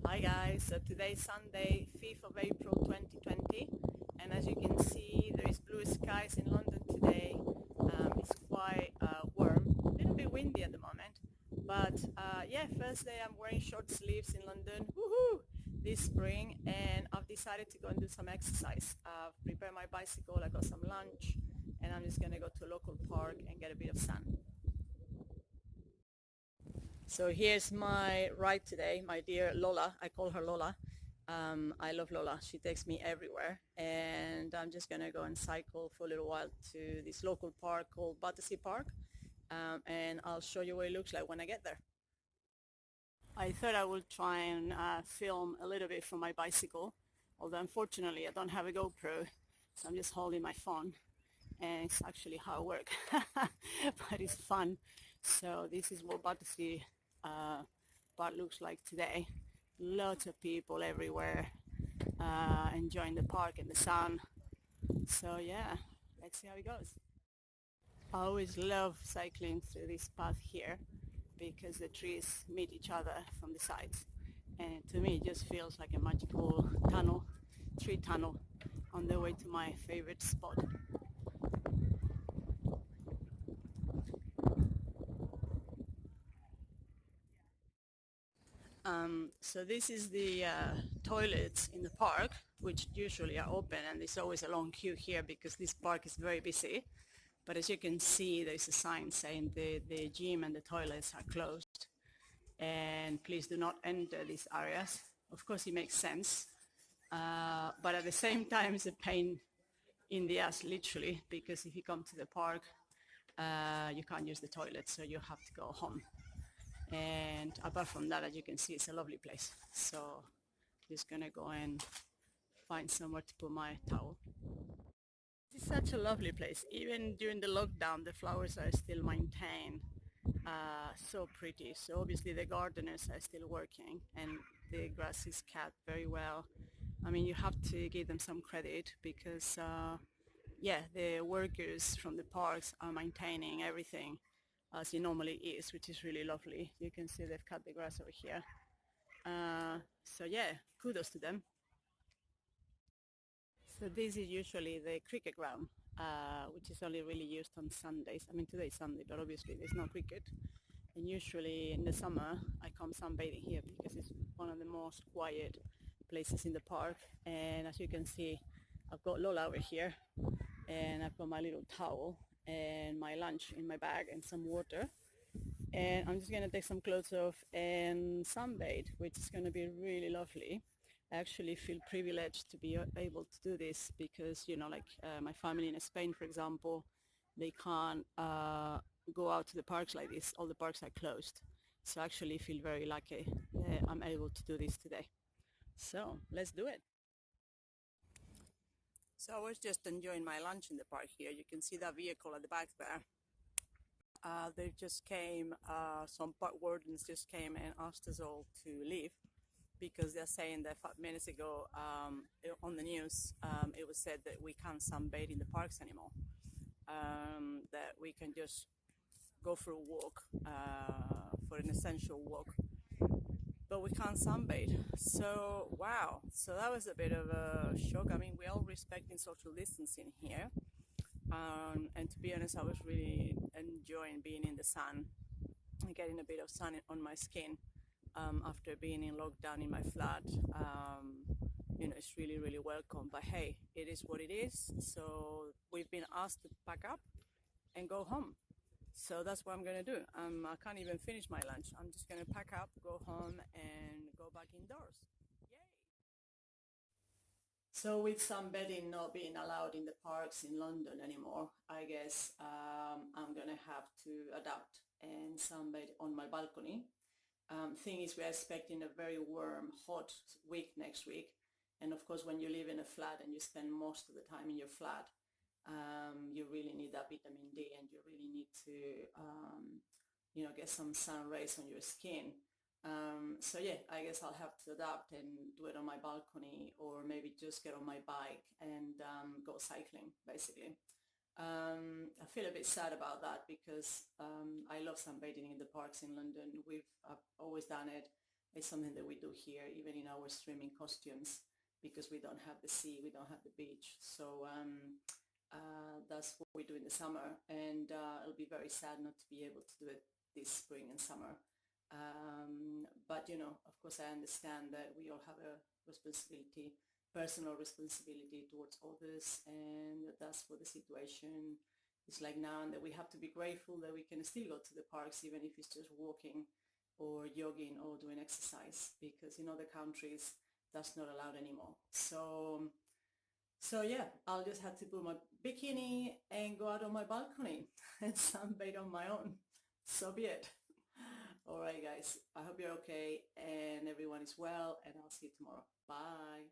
Hi guys, so today's Sunday, 5th of April 2020, and as you can see there is blue skies in London today. It's quite warm, a little bit windy at the moment, but yeah, first day I'm wearing short sleeves in London, woohoo, this spring, and I've decided to go and do some exercise. I've prepared my bicycle, I got some lunch, and I'm just gonna go to a local park and get a bit of sun. So here's my ride today, my dear Lola. I call her Lola. I love Lola. She takes me everywhere. And I'm just going to go and cycle for a little while to this local park called Battersea Park. And I'll show you what it looks like when I get there. I thought I would try and film a little bit from my bicycle. Although unfortunately I don't have a GoPro, so I'm just holding my phone. And it's actually hard work, but it's fun. So this is what Battersea park looks like today. Lots of people everywhere enjoying the park and the sun. So yeah, let's see how it goes. I always love cycling through this path here because the trees meet each other from the sides, and to me it just feels like a magical tunnel, tree tunnel on the way to my favorite spot. So this is the toilets in the park, which usually are open, and there's always a long queue here because this park is very busy. But as you can see, there's a sign saying the gym and the toilets are closed, and please do not enter these areas. Of course, it makes sense, but at the same time, it's a pain in the ass, literally, because if you come to the park, you can't use the toilet, so you have to go home. And apart from that, as you can see, it's a lovely place. So just gonna go and find somewhere to put my towel. It's such a lovely place. Even during the lockdown, the flowers are still maintained. So pretty. So obviously the gardeners are still working and the grass is cut very well. I mean, you have to give them some credit because yeah, the workers from the parks are maintaining everything as it normally is, which is really lovely. You can see they've cut the grass over here. So yeah, kudos to them. So this is usually the cricket ground, which is only really used on Sundays. I mean, today is Sunday, but obviously there's no cricket. And usually in the summer, I come sunbathing here because it's one of the most quiet places in the park. And as you can see, I've got Lola over here, and I've got my little towel and my lunch in my bag and some water. And I'm just gonna take some clothes off and sunbathe, which is gonna be really lovely. I actually feel privileged to be able to do this because, you know, like my family in Spain, for example, they can't go out to the parks like this. All the parks are closed. So I actually feel very lucky that I'm able to do this today. So let's do it. So I was just enjoying my lunch in the park here. You can see that vehicle at the back there. They just came, some park wardens just came and asked us all to leave because they're saying that 5 minutes ago on the news it was said that we can't sunbathe in the parks anymore, that we can just go for a walk, for an essential walk, but we can't sunbathe. So wow, so that was a bit of a shock. I mean, we're all respecting social distancing here, and to be honest, I was really enjoying being in the sun and getting a bit of sun on my skin after being in lockdown in my flat. You know, it's really, really welcome. But hey, it is what it is. So we've been asked to pack up and go home. So that's what I'm gonna do. I can't even finish my lunch. I'm just gonna pack up, go home, and go back indoors. Yay! So with sunbathing not being allowed in the parks in London anymore, I guess I'm gonna have to adapt and sunbathe on my balcony. Thing is, we're expecting a very warm, hot week next week. And of course, when you live in a flat and you spend most of the time in your flat, you really need that vitamin D and you really need to, you know, get some sun rays on your skin. So yeah, I guess I'll have to adapt and do it on my balcony or maybe just get on my bike and go cycling, basically. I feel a bit sad about that because I love sunbathing in the parks in London. I've always done it, It's something that we do here, even in our swimming costumes, because we don't have the sea, we don't have the beach. So that's what we do in the summer, and it'll be very sad not to be able to do it this spring and summer. But of course, I understand that we all have a responsibility, personal responsibility towards others, and that's what the situation is like now, and that we have to be grateful that we can still go to the parks, even if it's just walking or jogging or doing exercise, because in other countries that's not allowed anymore. So yeah, I'll just have to put my bikini and go out on my balcony and sunbathe on my own. So be it. All right, guys. I hope you're okay and everyone is well, and I'll see you tomorrow. Bye.